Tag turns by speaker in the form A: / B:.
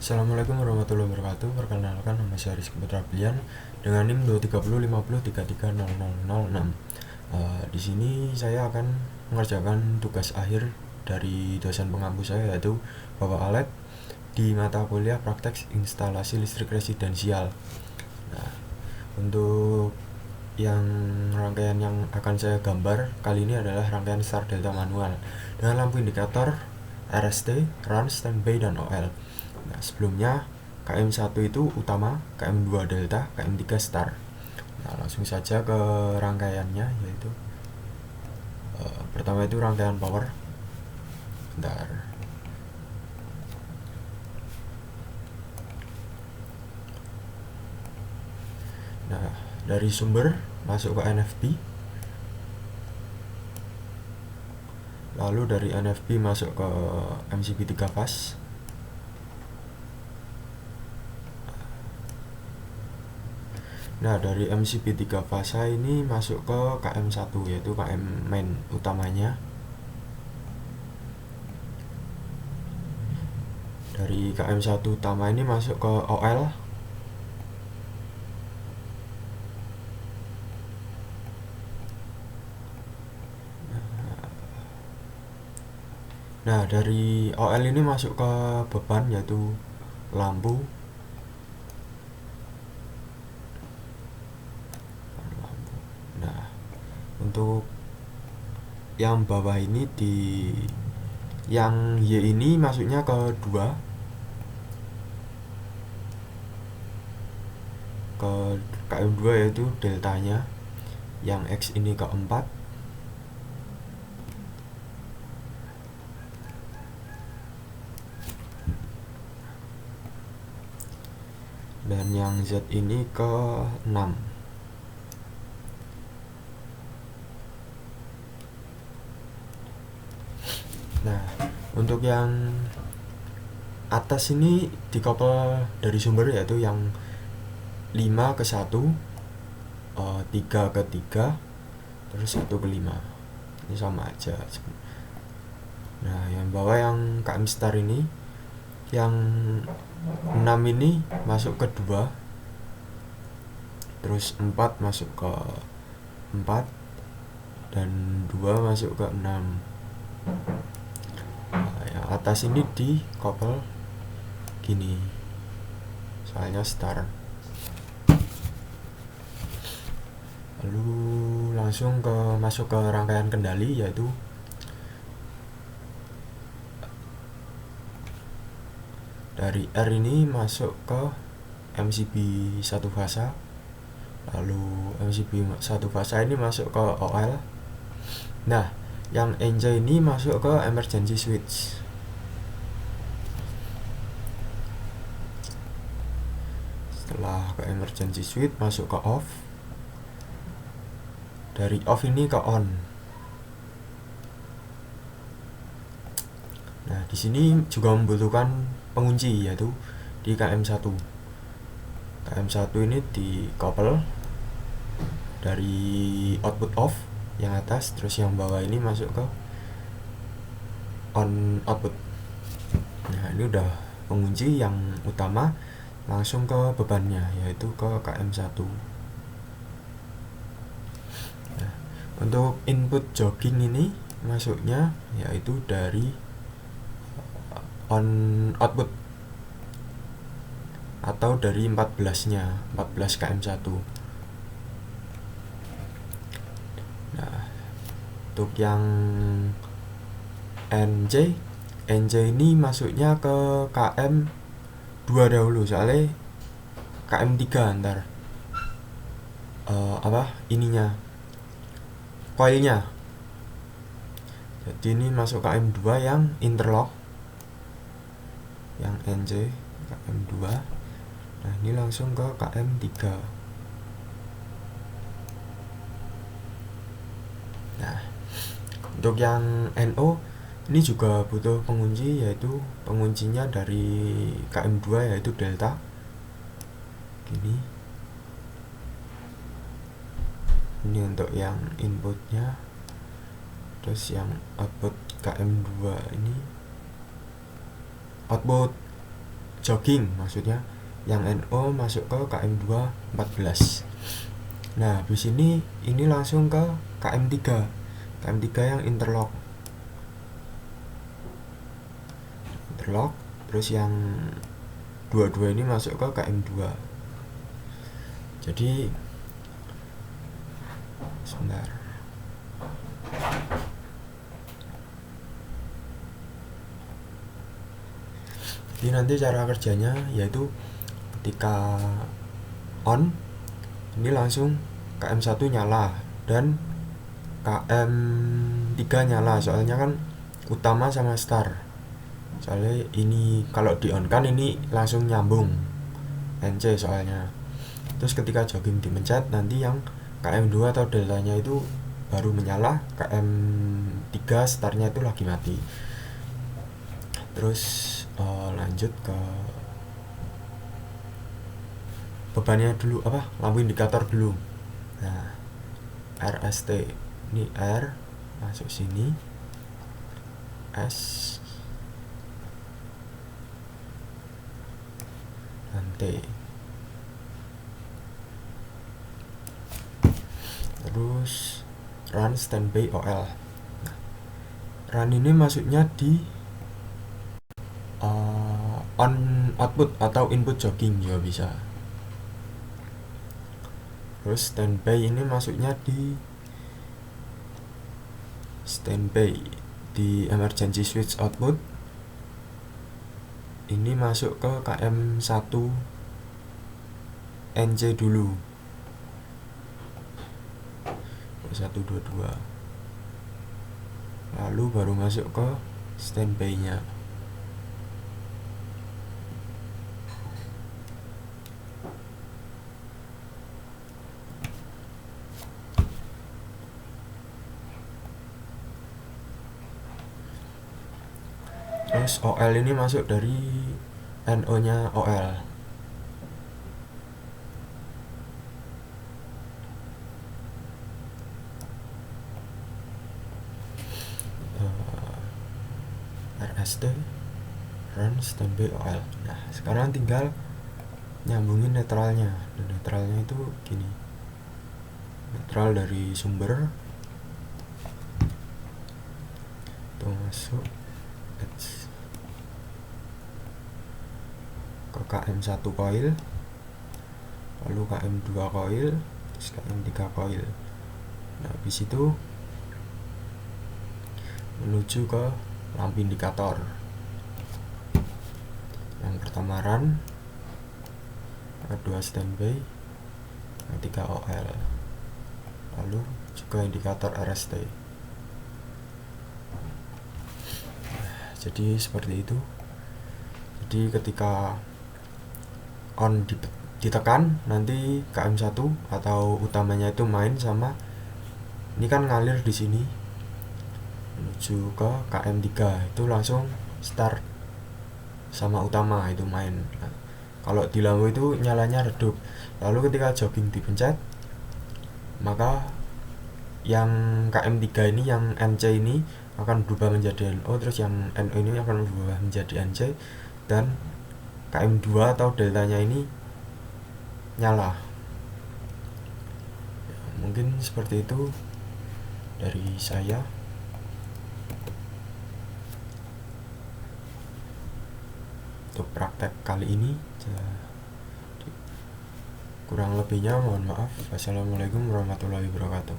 A: Assalamualaikum warahmatullahi wabarakatuh. Perkenalkan, nama saya Rizky Putra Bilian dengan NIM 23050330006. Di sini saya akan mengerjakan tugas akhir dari dosen pengampu saya, yaitu Bapak Alek, di mata kuliah praktek instalasi listrik residensial. Nah, untuk yang rangkaian yang akan saya gambar kali ini adalah rangkaian start delta manual dengan lampu indikator RST, run, standby, dan OL. Nah, sebelumnya KM1 itu utama, KM2 delta, KM3 start. Nah, langsung saja ke rangkaiannya, yaitu pertama itu rangkaian power. Bentar. Nah, dari sumber masuk ke NFP, lalu dari NFP masuk ke MCB 3 fase. Nah, dari MCB 3 fase ini masuk ke KM1, yaitu KM main utamanya. Dari KM1 utama ini masuk ke OL. Nah, dari OL ini masuk ke beban, yaitu lampu. Nah, untuk yang bawah ini yang Y ini masuknya ke 2, ke KM2, yaitu deltanya. Yang X ini ke 4. Dan yang Z ini ke 6. Nah, untuk yang atas ini dikoppel dari sumber, yaitu yang 5 ke 1, 3 ke 3, terus 1 ke 5. Ini sama aja. Nah, yang bawah yang KM star ini, yang 6 ini masuk ke 2, terus 4 masuk ke 4, dan 2 masuk ke 6. Nah, yang atas ini dikoppel gini, soalnya star. Lalu langsung masuk ke rangkaian kendali, yaitu dari R ini masuk ke MCB 1 fase, lalu MCB 1 fase ini masuk ke OL. Nah, yang NJ ini masuk ke emergency switch. Setelah ke emergency switch masuk ke off. Dari off ini ke on. Nah, di sini juga membutuhkan pengunci, yaitu di KM1. KM1 ini dikoppel dari output off yang atas, terus yang bawah ini masuk ke on output. Nah, ini udah pengunci yang utama, langsung ke bebannya, yaitu ke KM1. Nah, untuk input jogging ini masuknya yaitu dari on output atau dari 14-nya, 14 KM1. Nah, untuk yang NJ ini masuknya ke KM2 dahulu, soalnya KM3 ntar ininya, coilnya. Jadi ini masuk KM2 yang interlock, yang NJ KM2. Nah, ini langsung ke KM3. Nah, untuk yang NO ini juga butuh pengunci, yaitu penguncinya dari KM2, yaitu delta. Gini. Ini untuk yang inputnya. Terus yang output KM2 ini, output jogging, maksudnya yang NO masuk ke KM2 14. Nah habis ini langsung ke KM3 yang interlock, terus yang dua-dua ini masuk ke KM2. Jadi sebentar, jadi nanti cara kerjanya yaitu ketika on ini langsung KM1 nyala dan KM3 nyala, soalnya kan utama sama star. Soalnya ini kalau di on kan ini langsung nyambung NC soalnya. Terus ketika jogging dipencet, nanti yang KM2 atau deltanya itu baru menyala, KM3 startnya itu lagi mati. Terus lanjut ke bebannya dulu, lampu indikator dulu. Nah RST, ini R masuk sini, S dan T. Terus run standby OL. Nah, run ini masuknya di on output atau input jogging juga bisa. Terus standby ini masuknya di standby di emergency switch output. Ini masuk ke KM1 NC dulu, 122, lalu baru masuk ke standby nya. Terus OL ini masuk dari NO nya OL. RST run standby OL. Nah sekarang tinggal nyambungin netralnya. Dan netralnya itu gini, netral dari sumber itu masuk ke KM1 coil, lalu KM2 coil, terus KM3 coil. Nah habis itu menuju ke lampu indikator. Yang pertama run, yang kedua standby, yang ketiga OL, lalu juga indikator RST. Jadi seperti itu. Jadi ketika on ditekan, nanti KM1 atau utamanya itu main sama ini kan ngalir di sini menuju ke KM3, itu langsung start sama utama itu main. Nah, kalau di lampu itu nyalanya redup. Lalu ketika jogging dipencet, maka yang KM3 ini, yang NC ini akan berubah menjadi NO, terus yang NO ini akan berubah menjadi NC, dan KM2 atau deltanya ini nyala. Ya, mungkin seperti itu dari saya. Untuk praktek kali ini, kurang lebihnya mohon maaf. Wassalamualaikum warahmatullahi wabarakatuh.